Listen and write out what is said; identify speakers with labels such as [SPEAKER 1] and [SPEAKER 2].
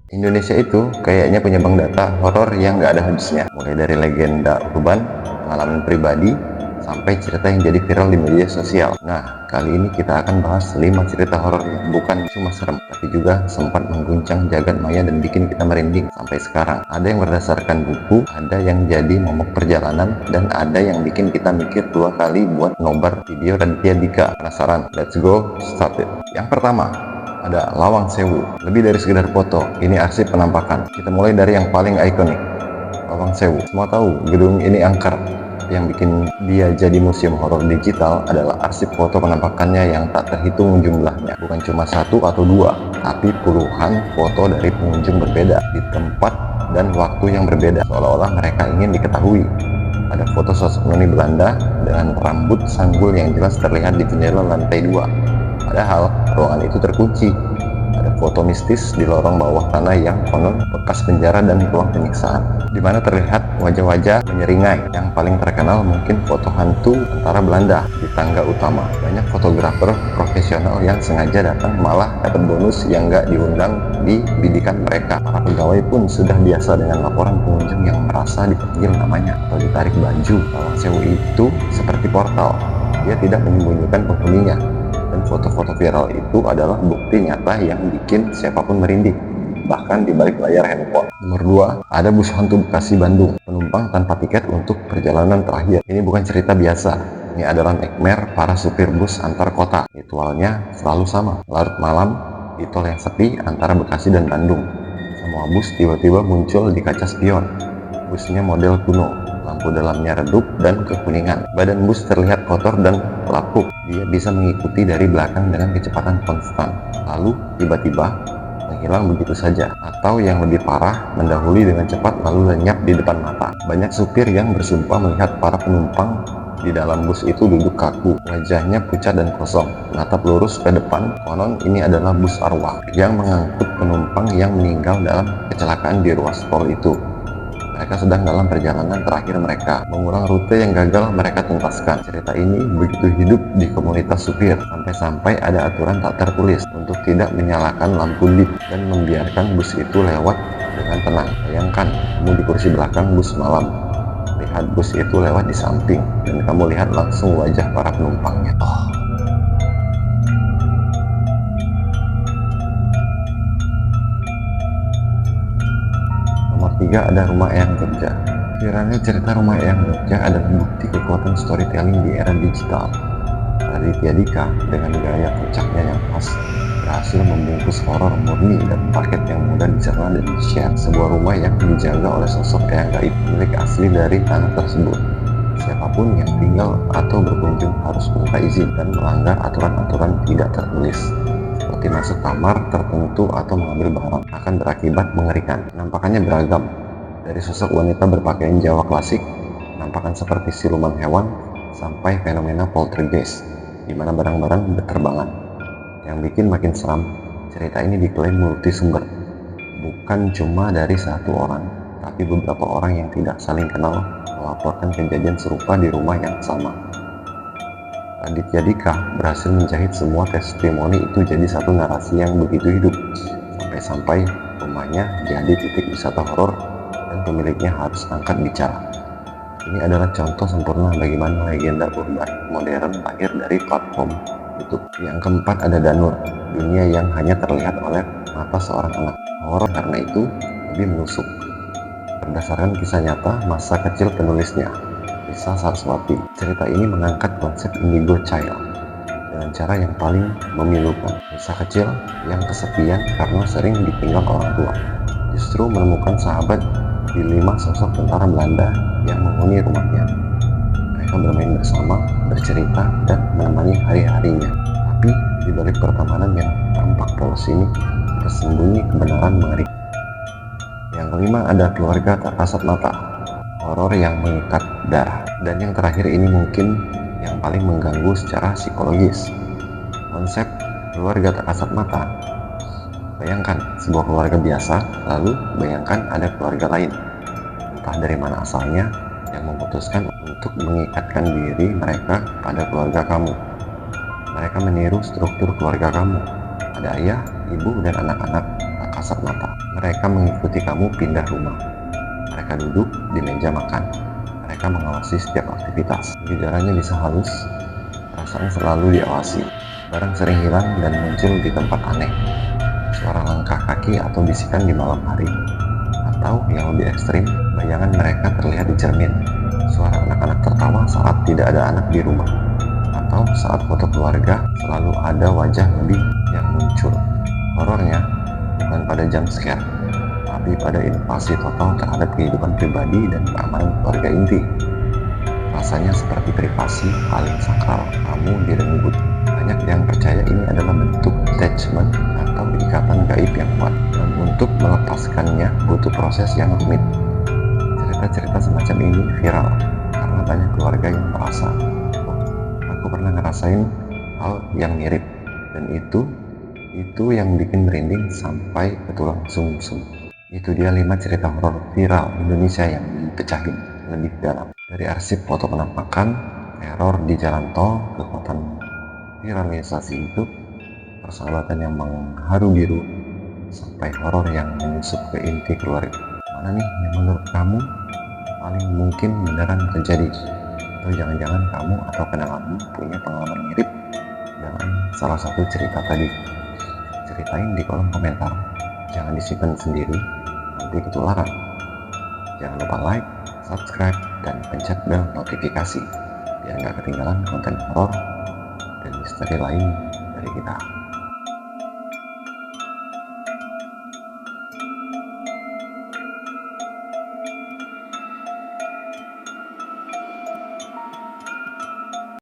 [SPEAKER 1] Indonesia itu kayaknya punya bank data horor yang nggak ada habisnya. Mulai dari legenda urban, pengalaman pribadi, sampai cerita yang jadi viral di media sosial. Nah, kali ini kita akan bahas 5 cerita horor yang bukan cuma serem, tapi juga sempat mengguncang jagat maya dan bikin kita merinding sampai sekarang. Ada yang berdasarkan buku, ada yang jadi momok perjalanan, dan ada yang bikin kita mikir 2 kali buat nobar video Raditya Dika. Penasaran? Let's go, start it. Yang pertama, ada Lawang Sewu. Lebih dari sekedar foto, ini arsip penampakan. Kita mulai dari yang paling ikonik, Lawang Sewu. Semua tahu gedung ini angker. Yang bikin dia jadi museum horor digital adalah arsip foto penampakannya yang tak terhitung jumlahnya. Bukan cuma 1 atau 2, tapi puluhan foto dari pengunjung berbeda di tempat dan waktu yang berbeda, seolah-olah mereka ingin diketahui. Ada foto sosok noni Belanda dengan rambut sanggul yang jelas terlihat di jendela lantai 2. Padahal ruangan itu terkunci. Ada foto mistis di lorong bawah tanah yang konon bekas penjara dan ruang penyiksaan, di mana terlihat wajah-wajah menyeringai. Yang paling terkenal mungkin foto hantu tentara Belanda di tangga utama. Banyak fotografer profesional yang sengaja datang malah dapat bonus yang nggak diundang di bidikan mereka. Para pegawai pun sudah biasa dengan laporan pengunjung yang merasa dipanggil namanya atau ditarik baju. Lawang Sewu itu seperti portal. Dia tidak menyembunyikan penghuninya. Dan foto-foto viral itu adalah bukti nyata yang bikin siapapun merinding, bahkan di balik layar handphone. Nomor 2, ada bus hantu Bekasi Bandung. Penumpang tanpa tiket untuk perjalanan terakhir. Ini bukan cerita biasa. Ini adalah nightmare para supir bus antar kota. Ritualnya selalu sama. Larut malam di tol yang sepi antara Bekasi dan Bandung, semua bus tiba-tiba muncul di kaca spion. Busnya model kuno, lampu dalamnya redup dan kekuningan. Badan bus terlihat kotor dan lapuk. Dia bisa mengikuti dari belakang dengan kecepatan konstan, lalu tiba-tiba menghilang begitu saja. Atau yang lebih parah, mendahului dengan cepat lalu lenyap di depan mata. Banyak supir yang bersumpah melihat para penumpang di dalam bus itu duduk kaku, wajahnya pucat dan kosong, menatap lurus ke depan. Konon ini adalah bus arwah yang mengangkut penumpang yang meninggal dalam kecelakaan di ruas tol itu. Mereka sedang dalam perjalanan terakhir mereka, mengulang rute yang gagal mereka tuntaskan. Cerita ini begitu hidup di komunitas supir, sampai-sampai ada aturan tak tertulis untuk tidak menyalakan lampu led dan membiarkan bus itu lewat dengan tenang. Bayangkan, kamu di kursi belakang bus malam, lihat bus itu lewat di samping, dan kamu lihat langsung wajah para penumpangnya. Nomor 3, ada Rumah Eyang Jogja. Viralnya cerita Rumah Eyang Jogja adalah bukti kekuatan storytelling di era digital. Raditya Dika dengan gaya kocaknya yang khas berhasil membungkus horor murni dan paket yang mudah dicerna dan di-share. Sebuah rumah yang dijaga oleh sosok eyang gaib milik asli dari tanah tersebut. Siapapun yang tinggal atau berkunjung harus minta izin dan melanggar aturan-aturan tidak tertulis, seperti masuk kamar tertentu atau mengambil barang, akan berakibat mengerikan. Penampakannya beragam, dari sosok wanita berpakaian Jawa klasik, penampakan seperti siluman hewan, sampai fenomena poltergeist, di mana barang-barang berterbangan. Yang bikin makin seram, cerita ini diklaim multi sumber, bukan cuma dari satu orang, tapi beberapa orang yang tidak saling kenal melaporkan kejadian serupa di rumah yang sama. Raditya Dika berhasil menjahit semua testimoni itu jadi satu narasi yang begitu hidup, sampai-sampai rumahnya jadi titik wisata horor dan pemiliknya harus angkat bicara. Ini adalah contoh sempurna bagaimana legenda urban modern lahir dari platform YouTube. Yang keempat, ada Danur, dunia yang hanya terlihat oleh mata seorang anak. Horor karena itu lebih menusuk. Berdasarkan kisah nyata masa kecil penulisnya, Risa Saraswati, cerita ini mengangkat konsep indigo child dengan cara yang paling memilukan. Risa kecil yang kesepian karena sering ditinggal orang tua, justru menemukan sahabat di 5 sosok tentara Belanda yang menghuni rumahnya. Mereka bermain bersama, bercerita, dan menemani hari-harinya. Tapi di balik pertemanan yang tampak polos ini, tersembunyi kebenaran mengerikan. Yang kelima, ada Keluarga Tak Kasat Mata, horor yang mengikat darah. Dan yang terakhir ini mungkin yang paling mengganggu secara psikologis. Konsep keluarga tak kasat mata. Bayangkan sebuah keluarga biasa, lalu bayangkan ada keluarga lain, entah dari mana asalnya, yang memutuskan untuk mengikatkan diri mereka pada keluarga kamu. Mereka meniru struktur keluarga kamu. Ada ayah, ibu, dan anak-anak tak kasat mata. Mereka mengikuti kamu pindah rumah. Mereka duduk di meja makan. Mereka mengawasi setiap aktivitas. Gejalanya bisa halus, perasaan selalu diawasi. Barang sering hilang dan muncul di tempat aneh. Suara langkah kaki atau bisikan di malam hari. Atau yang lebih ekstrim, bayangan mereka terlihat di cermin. Suara anak-anak tertawa saat tidak ada anak di rumah. Atau saat foto keluarga, selalu ada wajah lebih yang muncul. Horornya bukan pada jump scare, tapi pada invasi total terhadap kehidupan pribadi dan keamanan keluarga inti. Rasanya seperti privasi paling sakral kamu direnggut. Banyak yang percaya ini adalah bentuk attachment atau ikatan gaib yang kuat, dan untuk melepaskannya butuh proses yang rumit. Cerita-cerita semacam ini viral karena banyak keluarga yang merasa, oh, aku pernah ngerasain hal yang mirip, dan itu yang bikin merinding sampai ke tulang sumsum. Itu dia 5 cerita horor viral Indonesia yang dipecahin lebih dalam. Dari arsip foto penampakan, teror di jalan tol, kekuatan viralisasi itu, persahabatan yang mengharu biru, sampai horor yang menyusup ke inti keluarga. Mana nih yang menurut kamu paling mungkin beneran terjadi? Atau jangan-jangan kamu atau kenalanmu punya pengalaman mirip dengan salah satu cerita tadi? Ceritain di kolom komentar. Jangan disimpan sendiri, nanti ketularan. Jangan lupa like, subscribe, dan pencet bel notifikasi biar nggak ketinggalan konten horor dan misteri lain dari kita.